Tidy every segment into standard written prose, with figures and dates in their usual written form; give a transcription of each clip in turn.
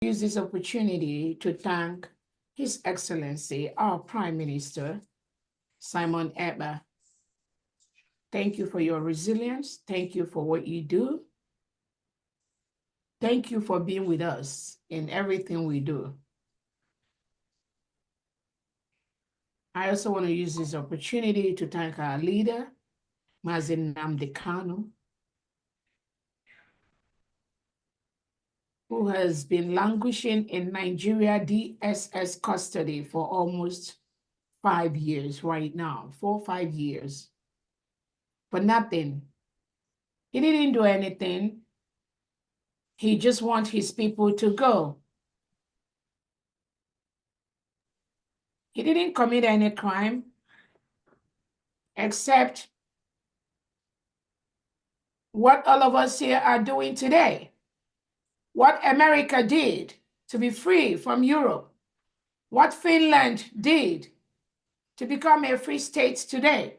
use this opportunity to thank His Excellency, our Prime Minister, Simon Ekpa. Thank you for your resilience. Thank you for what you do. Thank you for being with us in everything we do. I also want to use this opportunity to thank our leader, Mazi Nnamdi Kanu, who has been languishing in Nigeria DSS custody for almost 5 years right now, 4 or 5 years, for nothing. He didn't do anything. He just wants his people to go. He didn't commit any crime except what all of us here are doing today. What America did to be free from Europe. What Finland did to become a free state today.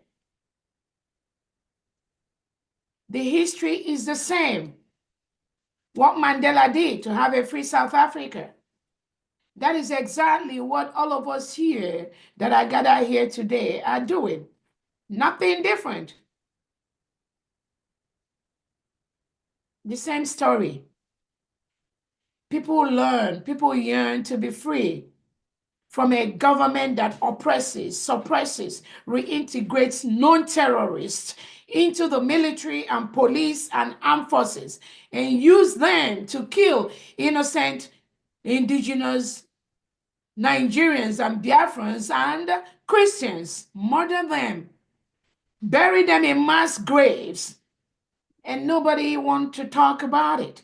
The history is the same. What Mandela did to have a free South Africa. That is exactly what all of us here that are gathered here today are doing. Nothing different. The same story. People learn, people yearn to be free from a government that oppresses, suppresses, reintegrates non-terrorists into the military and police and armed forces and use them to kill innocent indigenous Nigerians and Biafrans and Christians, murder them, bury them in mass graves, and nobody wants to talk about it.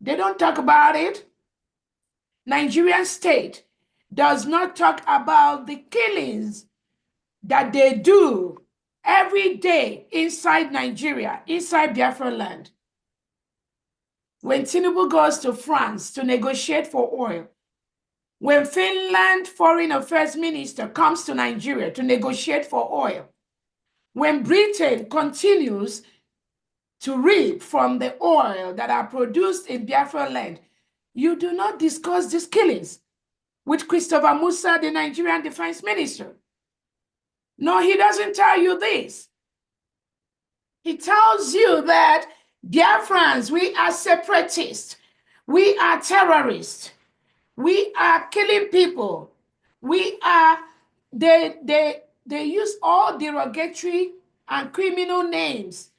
They don't talk about it. Nigerian state does not talk about the killings that they do every day inside Nigeria, inside Biafra land. When Tinubu goes to France to negotiate for oil, when Finland foreign affairs minister comes to Nigeria to negotiate for oil, when Britain continues to reap from the oil that are produced in Biafra land, you do not discuss these killings with Christopher Musa, the Nigerian defense minister. No, he doesn't tell you this. He tells you that Biafrans, we are separatists, we are terrorists, we are killing people, we are, they use all derogatory and criminal names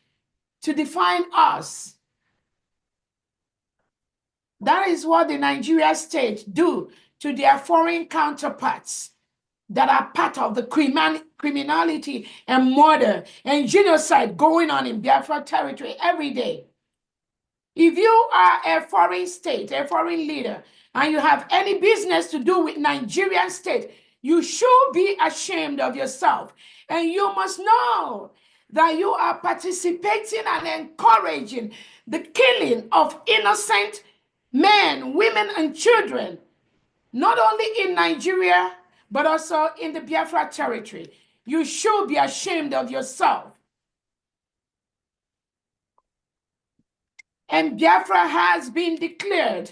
to define us. That is what the Nigerian state do to their foreign counterparts that are part of the criminality and murder and genocide going on in Biafra territory every day. If you are a foreign state, a foreign leader, and you have any business to do with Nigerian state, you should be ashamed of yourself. And you must know that you are participating and encouraging the killing of innocent men, women, and children, not only in Nigeria, but also in the Biafra territory. You should be ashamed of yourself. And Biafra has been declared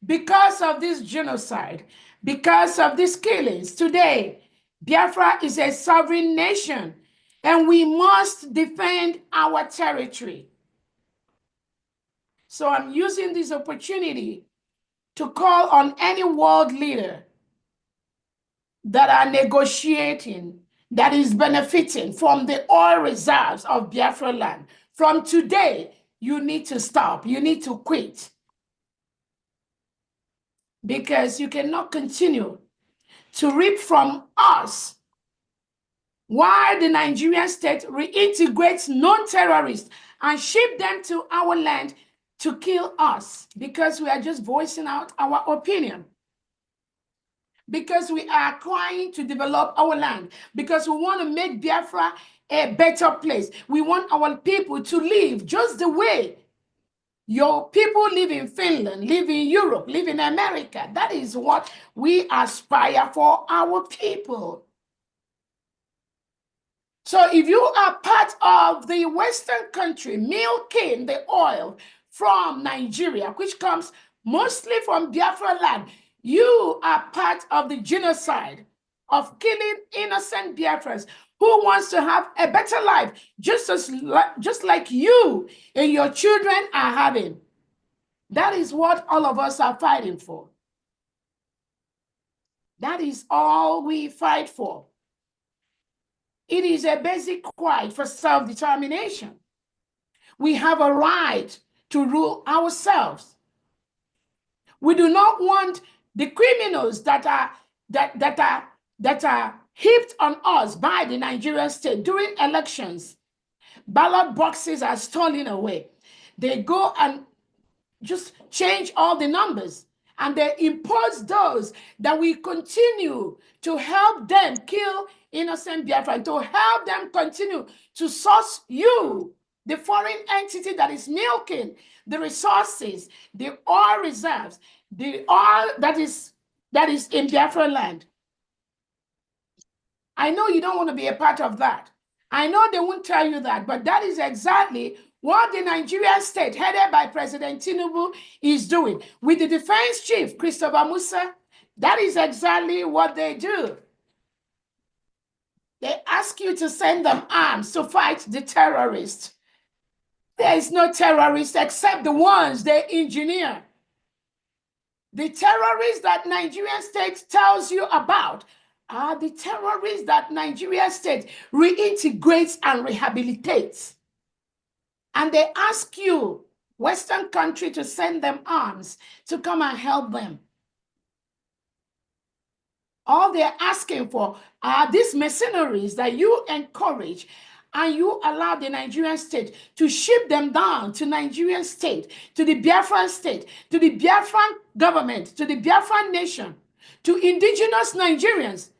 because of this genocide, because of these killings. Today, Biafra is a sovereign nation, and we must defend our territory. So I'm using this opportunity to call on any world leader that are negotiating, that is benefiting from the oil reserves of Biafra land. From today, you need to stop. You need to quit. Because you cannot continue to reap from us while the Nigerian state reintegrates non-terrorists and ship them to our land to kill us, because we are just voicing out our opinion. Because we are trying to develop our land, because we want to make Biafra a better place. We want our people to live just the way your people live in Finland, live in Europe, live in America. That is what we aspire for our people. So if you are part of the Western country milking the oil from Nigeria, which comes mostly from Biafra land, you are part of the genocide of killing innocent Biafrans who wants to have a better life, just like you and your children are having. That is what all of us are fighting for. That is all we fight for. It is a basic right for self-determination. We have a right to rule ourselves. We do not want the criminals that are heaped on us by the Nigerian state during elections. Ballot boxes are stolen away. They go and just change all the numbers, and they impose those that we continue to help them kill innocent Biafra, to help them continue to source you, the foreign entity that is milking the resources, the oil reserves, the oil that is in Biafra land. I know you don't want to be a part of that. I know they won't tell you that, but that is exactly what the Nigerian state, headed by President Tinubu, is doing. With the defense chief, Christopher Musa, that is exactly what they do. They ask you to send them arms to fight the terrorists. There is no terrorist except the ones they engineer. The terrorists that Nigerian state tells you about are the terrorists that Nigerian state reintegrates and rehabilitates. And they ask you, Western country, to send them arms to come and help them. All they're asking for are these mercenaries that you encourage and you allow the Nigerian state to ship them down to Nigerian state, to the Biafran state, to the Biafran government, to the Biafran nation, to indigenous Nigerians.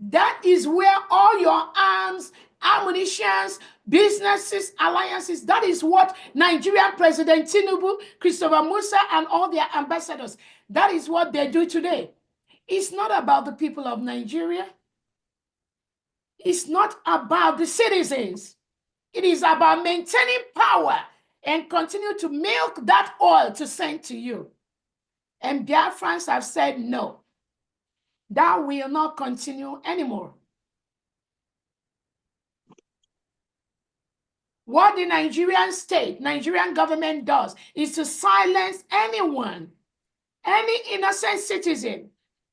That is where all your arms, ammunitions, businesses, alliances, that is what Nigerian President Tinubu, Christopher Musa, and all their ambassadors, that is what they do today. It's not about the people of Nigeria. It's not about the citizens. It is about maintaining power and continue to milk that oil to send to you. And Biafrans have said no. That will not continue anymore. What the Nigerian state, Nigerian government does is to silence anyone, any innocent citizen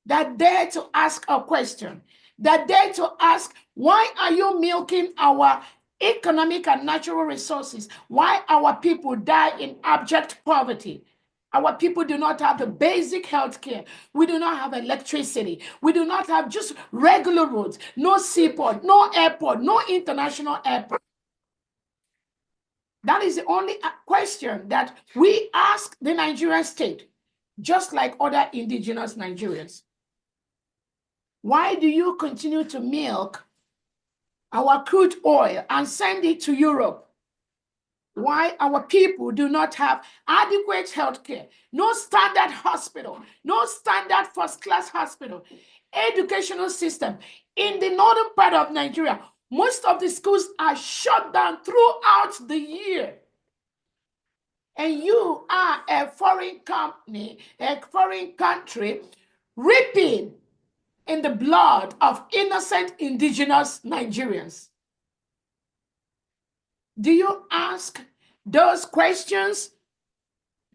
that dare to ask a question, that dare to ask, why are you milking our economic and natural resources? Why our people die in abject poverty? Our people do not have the basic health care. We do not have electricity. We do not have just regular roads, no seaport, no airport, no international airport. That is the only question that we ask the Nigerian state, just like other indigenous Nigerians. Why do you continue to milk our crude oil and send it to Europe? Why our people do not have adequate health care, no standard hospital, no standard first-class hospital, educational system. In the northern part of Nigeria, most of the schools are shut down throughout the year. And you are a foreign company, a foreign country, reaping in the blood of innocent indigenous Nigerians. Do you ask those questions?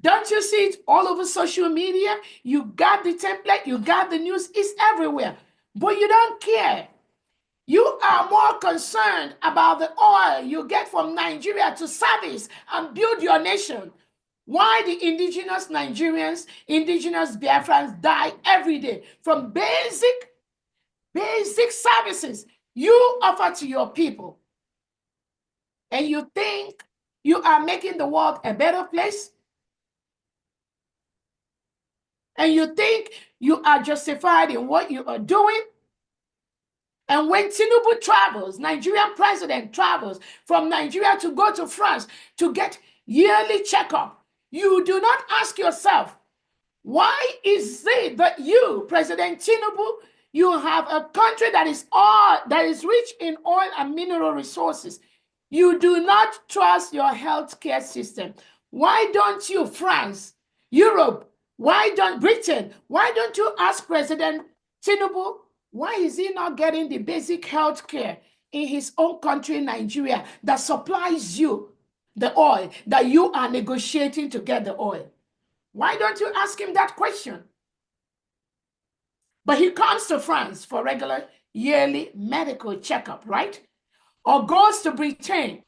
Don't you see it all over social media? You got the template, you got the news, it's everywhere. But you don't care. You are more concerned about the oil you get from Nigeria to service and build your nation. Why the indigenous Nigerians, indigenous Biafrans die every day from basic services you offer to your people. And you think you are making the world a better place? And you think you are justified in what you are doing? And when Tinubu travels, Nigerian president travels from Nigeria to go to France to get yearly checkup, you do not ask yourself, why is it that you, President Tinubu, you have a country that is rich in oil and mineral resources? You do not trust your healthcare system. Why don't you, France, Europe, Britain, why don't you ask President Tinubu, why is he not getting the basic health care in his own country, Nigeria, that supplies you the oil, that you are negotiating to get the oil? Why don't you ask him that question? But he comes to France for regular yearly medical checkup, right? Or goes to Britain.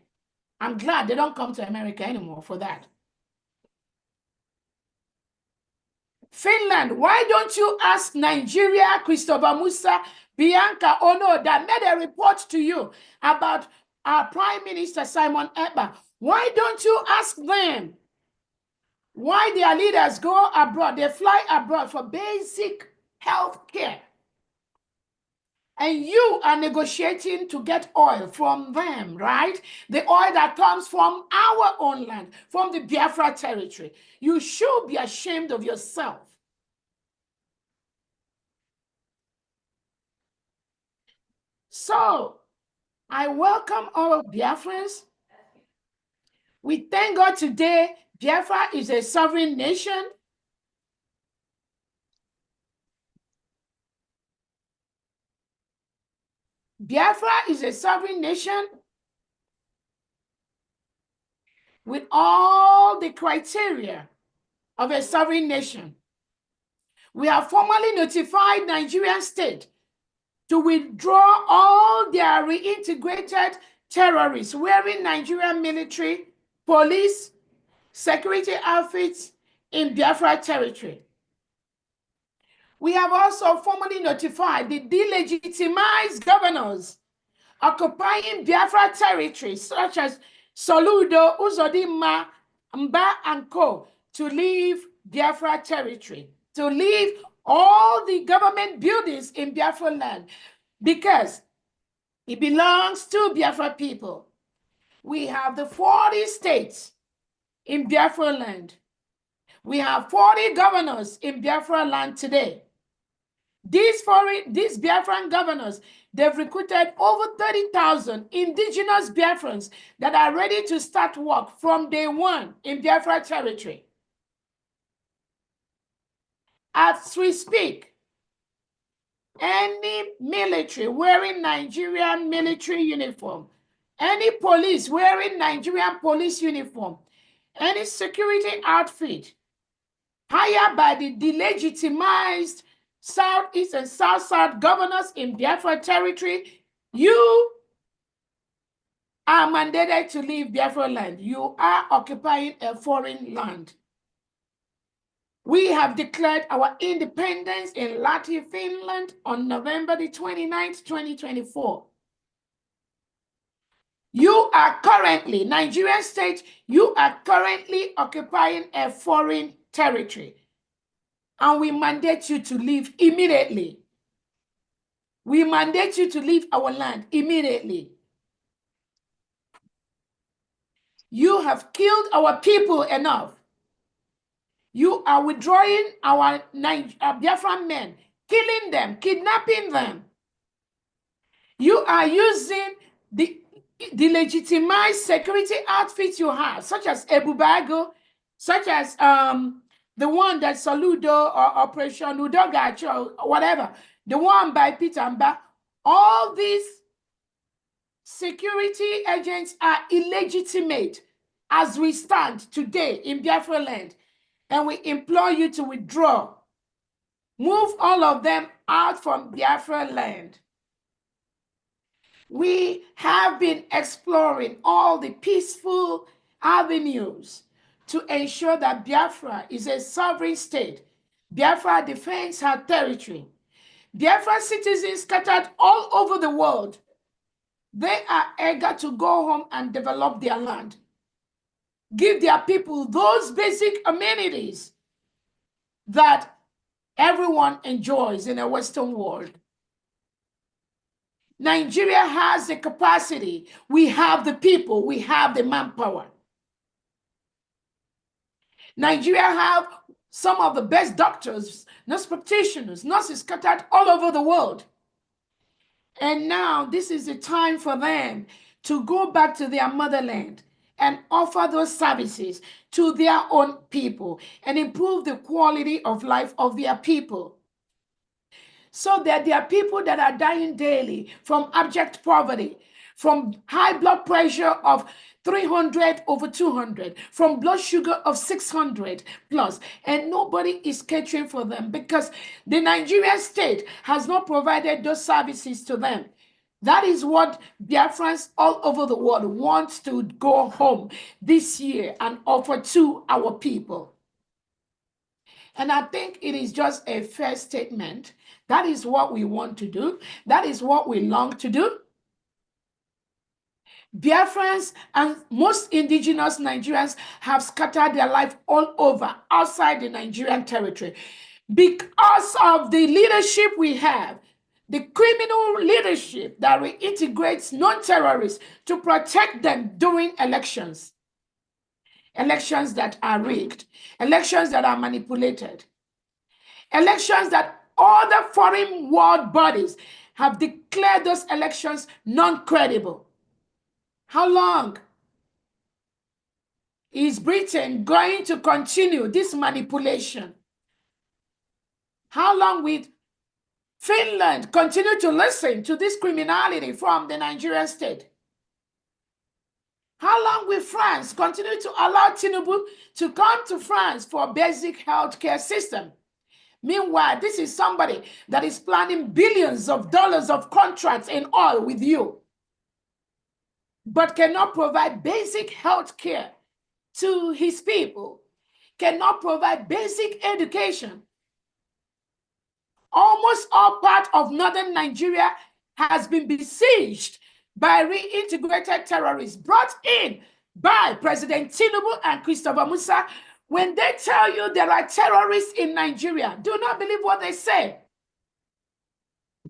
I'm glad they don't come to America anymore for that. Finland, why don't you ask Nigeria, Christopher Musa, Bianca Ono, that made a report to you about our Prime Minister Simon Ekpa? Why don't you ask them why their leaders go abroad, they fly abroad for basic health care? And you are negotiating to get oil from them, right? The oil that comes from our own land, from the Biafra territory. You should be ashamed of yourself. So, I welcome all Biafrans. We thank God today, Biafra is a sovereign nation. Biafra is a sovereign nation with all the criteria of a sovereign nation. We have formally notified Nigerian state to withdraw all their reintegrated terrorists wearing Nigerian military, police, security outfits in Biafra territory. We have also formally notified the delegitimized governors occupying Biafra territory, such as Soludo, Uzodimma, Mba, and Co., to leave Biafra territory, to leave all the government buildings in Biafra land, because it belongs to Biafra people. We have the 40 states in Biafra land. We have 40 governors in Biafra land today. These Biafran governors, they've recruited over 30,000 indigenous Biafrans that are ready to start work from day one in Biafra territory. As we speak, any military wearing Nigerian military uniform, any police wearing Nigerian police uniform, any security outfit hired by the delegitimized Southeast and South governors in Biafra territory, you are mandated to leave Biafra land. You are occupying a foreign land. We have declared our independence in Latvia, Finland on November the 29th, 2024. You are currently, Nigerian state, you are currently occupying a foreign territory. And we mandate you to leave immediately. We mandate you to leave our land immediately. You have killed our people enough. You are withdrawing our Biafran men, killing them, kidnapping them. You are using the legitimized security outfits you have, such as Ebubago, such as the one that Soludo or Operation Udogacho or whatever, the one by Peter Mba. All these security agents are illegitimate as we stand today in Biafra land, and we implore you to withdraw. Move all of them out from Biafra land. We have been exploring all the peaceful avenues to ensure that Biafra is a sovereign state. Biafra defends her territory. Biafra citizens scattered all over the world, they are eager to go home and develop their land. Give their people those basic amenities that everyone enjoys in a Western world. Nigeria has the capacity. We have the people. We have the manpower. Nigeria have some of the best doctors, nurse practitioners, nurses scattered all over the world. And now this is the time for them to go back to their motherland and offer those services to their own people and improve the quality of life of their people. So that there are people that are dying daily from abject poverty, from high blood pressure of 300 over 200, from blood sugar of 600 plus, and nobody is catering for them because the Nigerian state has not provided those services to them. That is what Biafrans all over the world want to go home this year and offer to our people. And I think it is just a fair statement. That is what we want to do. That is what we long to do. Biafrans and most indigenous Nigerians have scattered their life all over outside the Nigerian territory because of the leadership we have, the criminal leadership that reintegrates non-terrorists to protect them during elections. Elections that are rigged, elections that are manipulated, elections that other foreign world bodies have declared those elections non-credible. How long is Britain going to continue this manipulation? How long will Finland continue to listen to this criminality from the Nigerian state? How long will France continue to allow Tinubu to come to France for a basic healthcare system? Meanwhile, this is somebody that is planning billions of dollars of contracts in oil with you, but cannot provide basic health care to his people, cannot provide basic education. Almost all part of northern Nigeria has been besieged by reintegrated terrorists brought in by President Tinubu and Christopher Musa. When they tell you there are terrorists in Nigeria, do not believe what they say.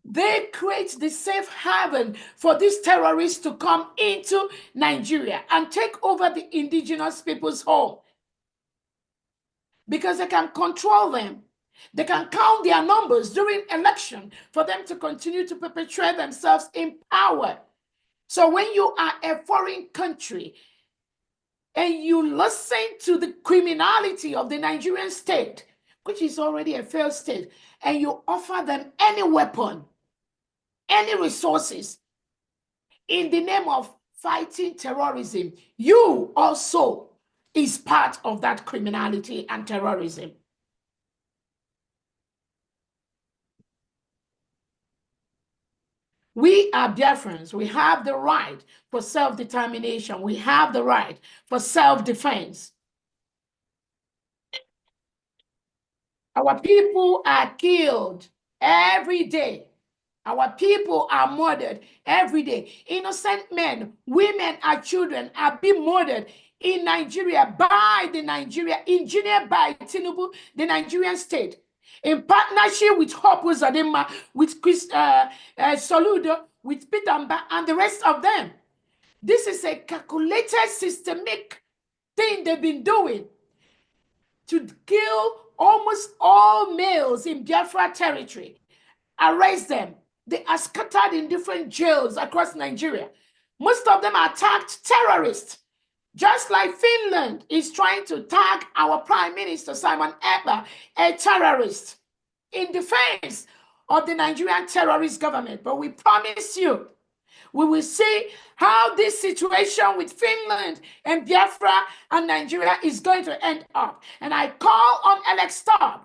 They create the safe haven for these terrorists to come into Nigeria and take over the indigenous people's home because they can control them. They can count their numbers during election for them to continue to perpetuate themselves in power. So when you are a foreign country and you listen to the criminality of the Nigerian state, which is already a failed state, and you offer them any weapon, any resources in the name of fighting terrorism, you also is part of that criminality and terrorism. We are Biafrans. We have the right for self-determination. We have the right for self-defense. Our people are killed every day. Our people are murdered every day. Innocent men, women, and children are being murdered in Nigeria by the Nigeria, engineered by Tinubu, the Nigerian state, in partnership with Hope Uzodinma, with Chris Soludo, with Pitamba, and the rest of them. This is a calculated, systemic thing they've been doing to kill almost all males in Biafra territory, arrest them. They are scattered in different jails across Nigeria. Most of them are tagged terrorists. Just like Finland is trying to tag our Prime Minister, Simon Ekpa, a terrorist in defense of the Nigerian terrorist government. But we promise you, we will see how this situation with Finland and Biafra and Nigeria is going to end up. And I call on Alex Taub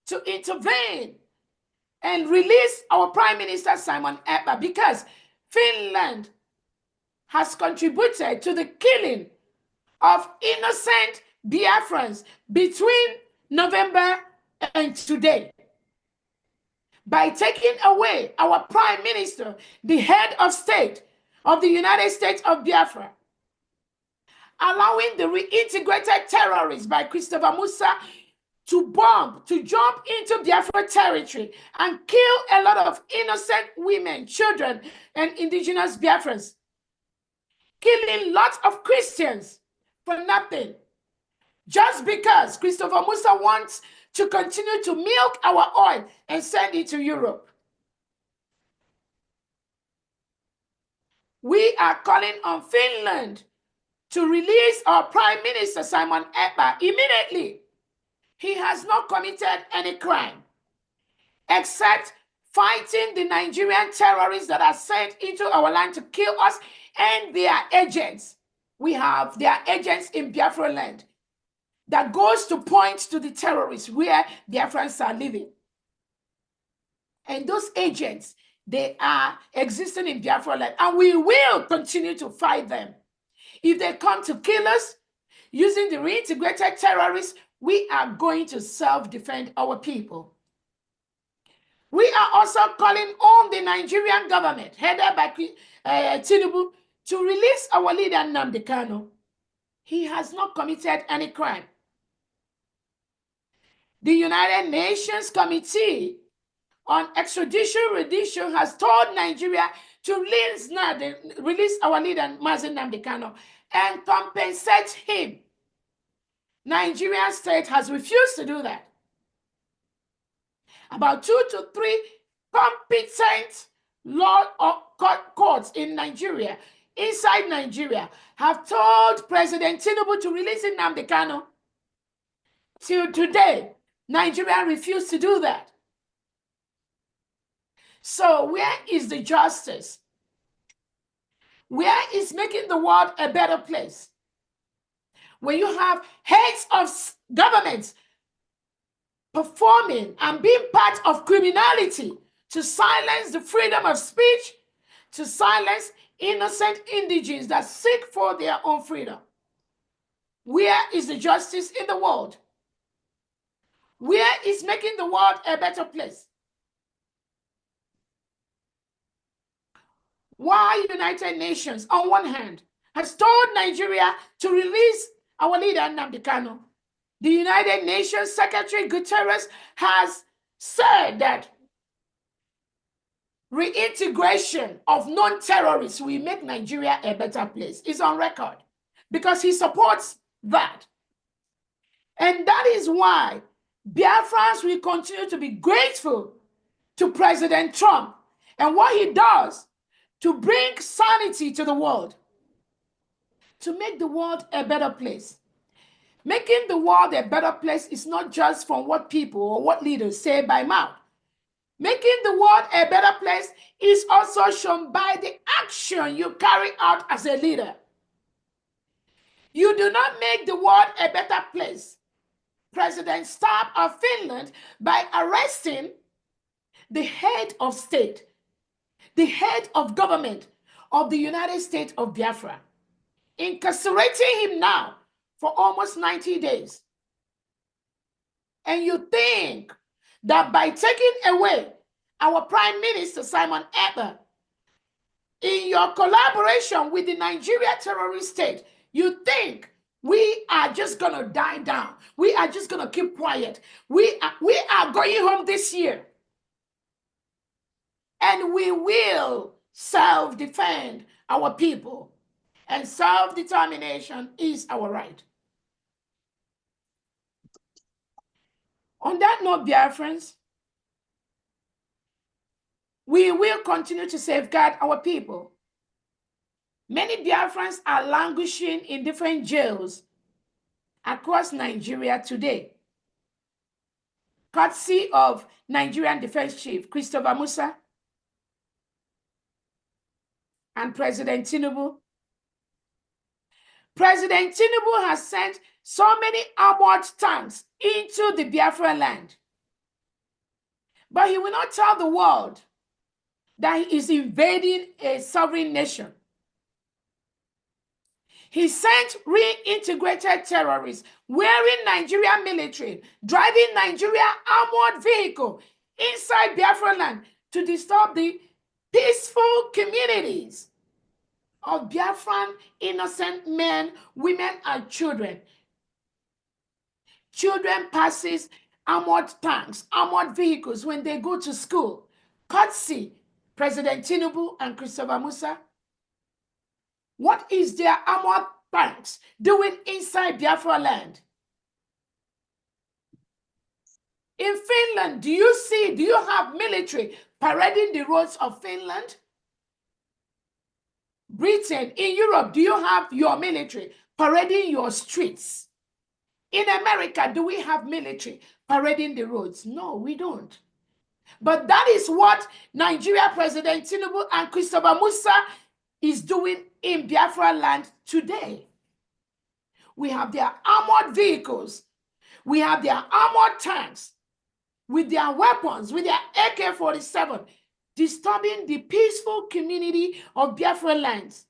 to intervene and release our Prime Minister, Simon Ekpa, because Finland has contributed to the killing of innocent Biafrans between November and today by taking away our Prime Minister, the head of state of the United States of Biafra, allowing the reintegrated terrorists by Christopher Musa to bomb, to jump into Biafra territory and kill a lot of innocent women, children, and indigenous Biafrans, killing lots of Christians for nothing, just because Christopher Musa wants to continue to milk our oil and send it to Europe. We are calling on Finland to release our Prime Minister Simon Ekpa immediately. He has not committed any crime except fighting the Nigerian terrorists that are sent into our land to kill us and their agents. We have their agents in Biafra land that goes to point to the terrorists where Biafrans are living. And those agents, they are existing in Biafra land, and we will continue to fight them. If they come to kill us using the reintegrated terrorists, we are going to self-defend our people. We are also calling on the Nigerian government, headed by Tinubu, to release our leader, Nnamdi Kanu. He has not committed any crime. The United Nations Committee on Extradition Rendition has told Nigeria to release our leader, Nnamdi Kanu, and compensate him. Nigerian state has refused to do that. About 2 to 3 competent law courts in Nigeria, inside Nigeria, have told President Tinubu to release Nnamdi Kanu. Till today, Nigeria refused to do that. So where is the justice? Where is making the world a better place? When you have heads of governments performing and being part of criminality to silence the freedom of speech, to silence innocent indigents that seek for their own freedom. Where is the justice in the world? Where is making the world a better place? Why United Nations, on one hand, has told Nigeria to release our leader, Nnamdi Kanu. The United Nations Secretary Guterres has said that reintegration of non-terrorists will make Nigeria a better place. It's on record because he supports that. And that is why Biafrans will continue to be grateful to President Trump and what he does to bring sanity to the world, to make the world a better place. Making the world a better place is not just from what people or what leaders say by mouth. Making the world a better place is also shown by the action you carry out as a leader. You do not make the world a better place, President Stab of Finland, by arresting the head of state, the head of government of the United States of Biafra, incarcerating him now for almost 90 days. And you think that by taking away our Prime Minister, Simon Ekpa, in your collaboration with the Nigeria terrorist state, you think we are just going to die down. We are just going to keep quiet. We are going home this year. And we will self-defend our people. And self-determination is our right. On that note, Biafrans, we will continue to safeguard our people. Many Biafrans are languishing in different jails across Nigeria today, courtesy of Nigerian Defense Chief Christopher Musa and President Tinubu. President Tinubu has sent so many armored tanks into the Biafra land, but he will not tell the world that he is invading a sovereign nation. He sent reintegrated terrorists wearing Nigerian military, driving Nigeria armored vehicle inside Biafra land to disturb the peaceful communities of Biafran innocent men, women, and children. Children passes armored tanks, armored vehicles when they go to school. Courtesy President Tinubu and Christopher Musa. What is their armored tanks doing inside Biafra land? In Finland, do you have military parading the roads of Finland? Britain, in Europe, do you have your military parading your streets. In America, do we have military parading the roads? No, we don't. But that is what Nigeria President Tinubu and Christopher Musa is doing in Biafra land today. We have their armored vehicles. We have their armored tanks with their weapons, with their AK-47, disturbing the peaceful community of Biafra lands.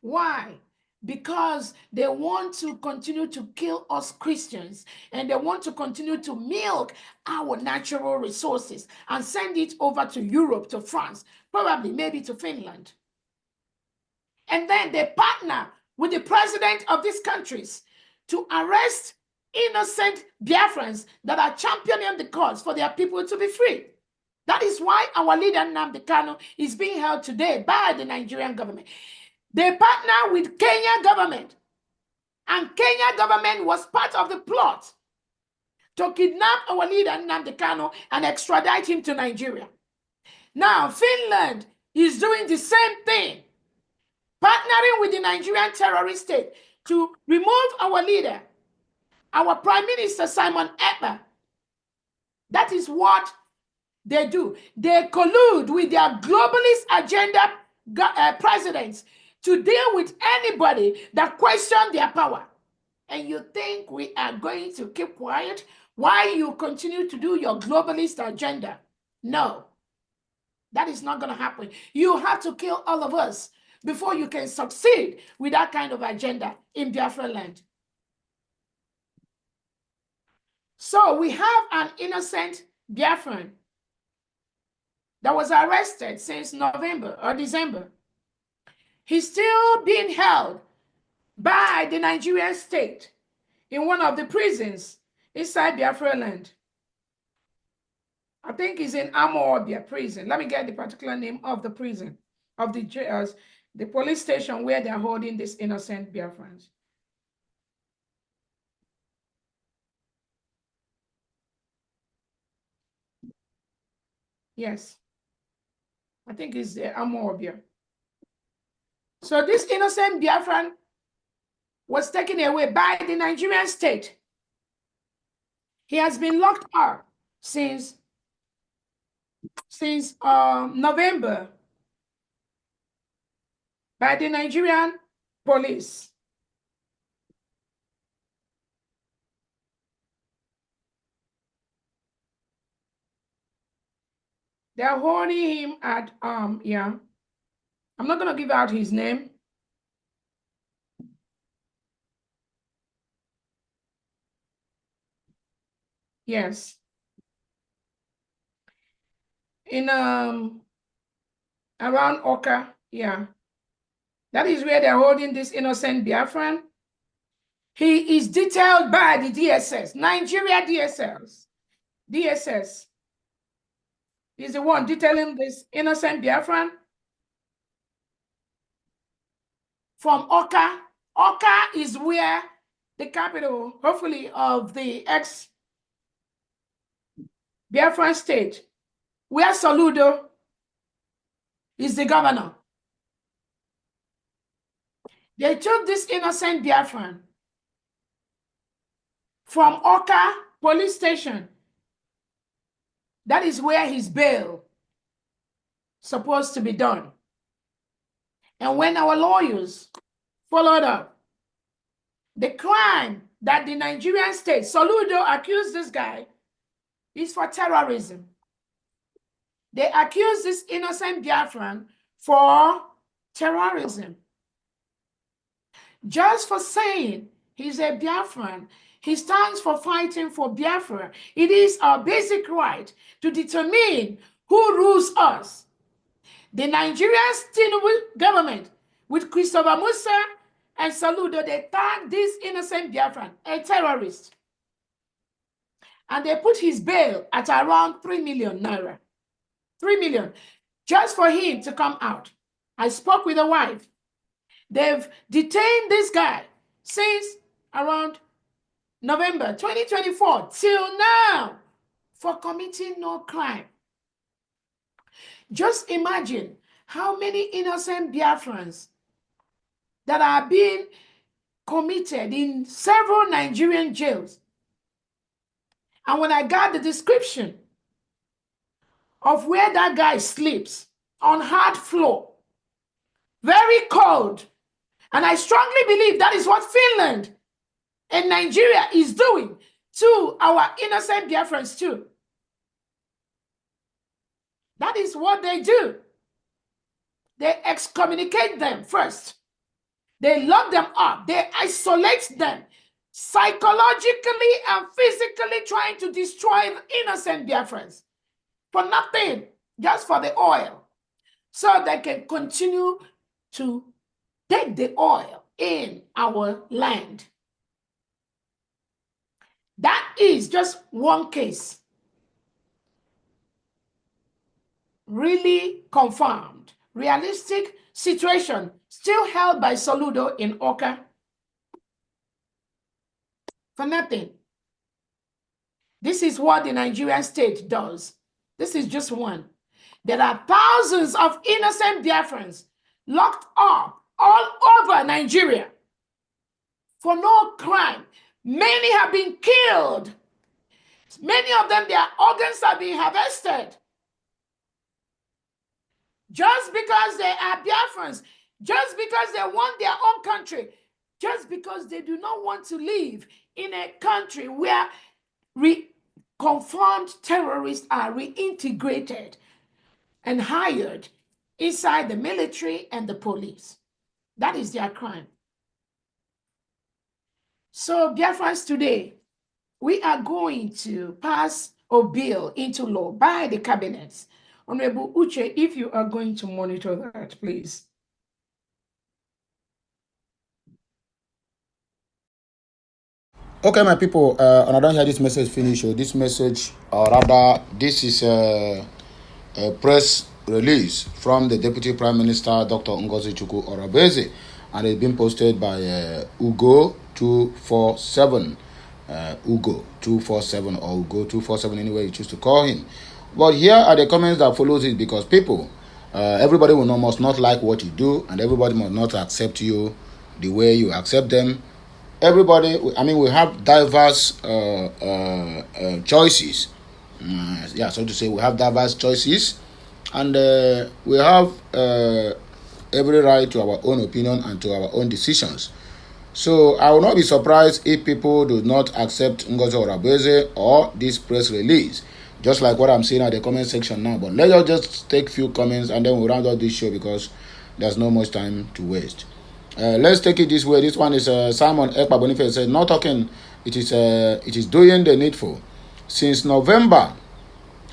Why? Because they want to continue to kill us Christians, and they want to continue to milk our natural resources and send it over to Europe, to France, probably maybe to Finland. And then they partner with the president of these countries to arrest innocent Biafrans that are championing the cause for their people to be free. That is why our leader Nnamdi Kanu is being held today by the Nigerian government. They partner with Kenya government, and Kenya government was part of the plot to kidnap our leader Nnamdi Kanu and extradite him to Nigeria. Now Finland is doing the same thing, partnering with the Nigerian terrorist state to remove our leader, our Prime Minister Simon Ekpa. That is what they do. They collude with their globalist agenda presidents to deal with anybody that questions their power. And you think we are going to keep quiet while you continue to do your globalist agenda? No, that is not going to happen. You have to kill all of us before you can succeed with that kind of agenda in Biafra land. So we have an innocent Biafran that was arrested since November or December. He's still being held by the Nigerian state in one of the prisons inside Biafra land. I think he's in Amawabia prison. Let me get the particular name of the prison, of the police station where they're holding these innocent Biafrans. Yes, I think it's the Amawabia. So this innocent Biafran was taken away by the Nigerian state. He has been locked up since November by the Nigerian police. They're holding him at yeah. I'm not gonna give out his name. Yes. In around Oka, yeah. That is where they're holding this innocent Biafran. He is detailed by the DSS, Nigeria DSS is the one detailing this innocent Biafran from Oka. Oka is where the capital, hopefully, of the ex-Biafran state, where Soludo is the governor. They took this innocent Biafran from Oka police station. That is where his bail supposed to be done. And when our lawyers followed up, the crime that the Nigerian state, Soludo, accused this guy is for terrorism. They accused this innocent Biafran for terrorism. Just for saying he's a Biafran, he stands for fighting for Biafra. It is our basic right to determine who rules us. The Nigerian Tinubu government, with Christopher Musa and Soludo, they tagged this innocent Biafran a terrorist. And they put his bail at around 3 million naira. 3 million, just for him to come out. I spoke with the wife. They've detained this guy since around November 2024 till now for committing no crime. Just imagine how many innocent Biafrans that are being committed in several Nigerian jails. And when I got the description of where that guy sleeps, on hard floor, very cold, and I strongly believe that is what Finland and Nigeria is doing to our innocent Biafrans too. That is what they do. They excommunicate them first. They lock them up. They isolate them, psychologically and physically trying to destroy innocent Biafrans for nothing, just for the oil, so they can continue to take the oil in our land. That is just one case. Really confirmed. Realistic situation still held by Soludo in Oka for nothing. This is what the Nigerian state does. This is just one. There are thousands of innocent Biafrans locked up all over Nigeria for no crime. Many have been killed. Many of them, their organs have been harvested. Just because they are Biafrans, just because they want their own country, just because they do not want to live in a country where confirmed terrorists are reintegrated and hired inside the military and the police. That is their crime. So Biafrans today, we are going to pass a bill into law by the cabinets. Honorable Uche, if you are going to monitor that, please. Okay, my people, and I don't hear this message finish. This message, or rather, this is a press release from the Deputy Prime Minister, Dr. Ngozi Chukwuorabeze, and it's been posted by Ugo 247, Ugo 247 or Ugo 247, anyway you choose to call him. But here are the comments that follows it, because people, everybody must not like what you do, and everybody must not accept you the way you accept them. Everybody, we have diverse choices. So to say, we have diverse choices, and we have every right to our own opinion and to our own decisions. So I will not be surprised if people do not accept Ngozi Orabeze or this press release, just like what I'm saying at the comment section now. But let us just take few comments and then we'll round up this show, because there's no much time to waste. Let's take it this way. This one is Simon Ekpa Boniface said, not talking, it is doing the needful. Since November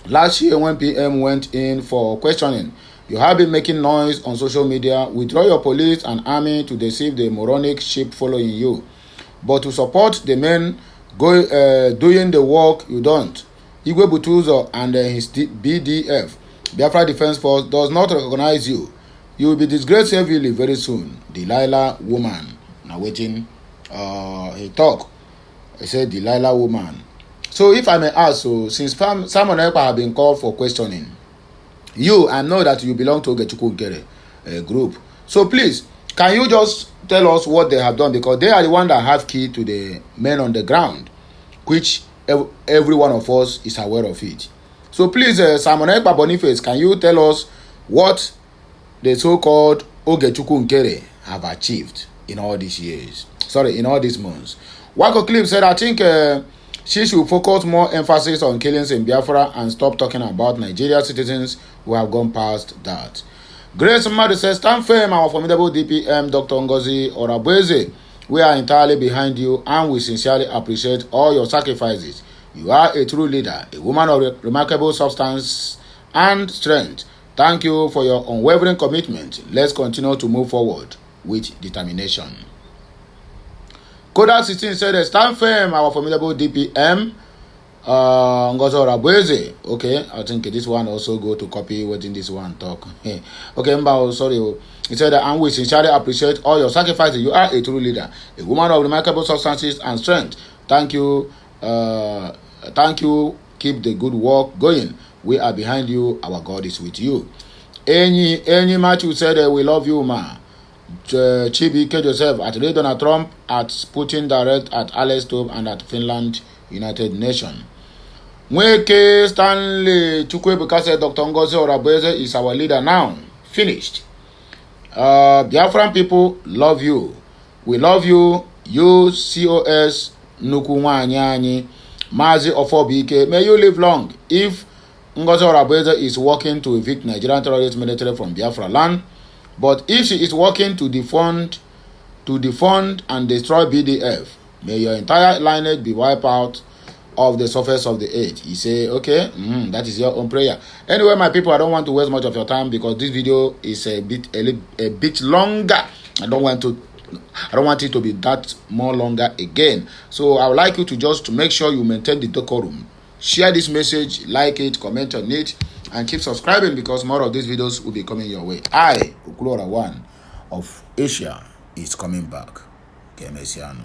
last year, when PM went in for questioning, you have been making noise on social media. Withdraw your police and army to deceive the moronic sheep following you. But to support the men doing the work, you don't. Igwe Butuzo and his BDF, Biafra Defense Force, does not recognize you. You will be disgraced heavily very soon. Delilah woman. Now waiting. He talk. He said Delilah woman. So if I may ask, so since Simon Ekpa have been called for questioning, I know that you belong to Ogechukwu Nkere group. So please, can you just tell us what they have done? Because they are the one that have key to the men on the ground, which every one of us is aware of it. So please, Simon Ekpa Boniface, can you tell us what the so-called Ogechukwu Nkere have achieved in all these years? In all these months. Wako Clip said, I think she should focus more emphasis on killings in Biafra and stop talking about Nigeria citizens who have gone past that. Grace Madu says, stand firm, our formidable DPM, Dr. Ngozi Orabeze. We are entirely behind you and we sincerely appreciate all your sacrifices. You are a true leader, a woman of remarkable substance and strength. Thank you for your unwavering commitment. Let's continue to move forward with determination. Kodak 16 said, stand firm, our formidable DPM, Ngozi Orabeze. Okay, I think this one also go to copy what in this one talk. Okay, Mbao, sorry. He said, and we sincerely appreciate all your sacrifices. You are a true leader, a woman of remarkable substances and strength. Thank you. Keep the good work going. We are behind you. Our God is with you. Any Matthew said, we love you, ma. Chibike Joseph, at Ray Donald Trump, at Putin Direct, at Alex Tobe, and at Finland United Nation. Mweke Stanley Chukwuebuka said Dr. Ngozi Orabueze is our leader now. Finished. Biafran people love you. We love you. You COS Nukunwanyanyi Mazi Ofobike. May you live long. If Ngozi Orabueze is working to evict Nigerian terrorist military from Biafra land, but if she is working to defund and destroy BDF, may your entire lineage be wiped out of the surface of the earth. He say, okay, that is your own prayer. Anyway, my people, I don't want to waste much of your time because this video is a bit longer. I don't want it to be that more longer again. So I would like you to just make sure you maintain the decorum. Share this message, like it, comment on it, and keep subscribing because more of these videos will be coming your way. I, Ukulora One of Asia, is coming back. Okay, Messiano.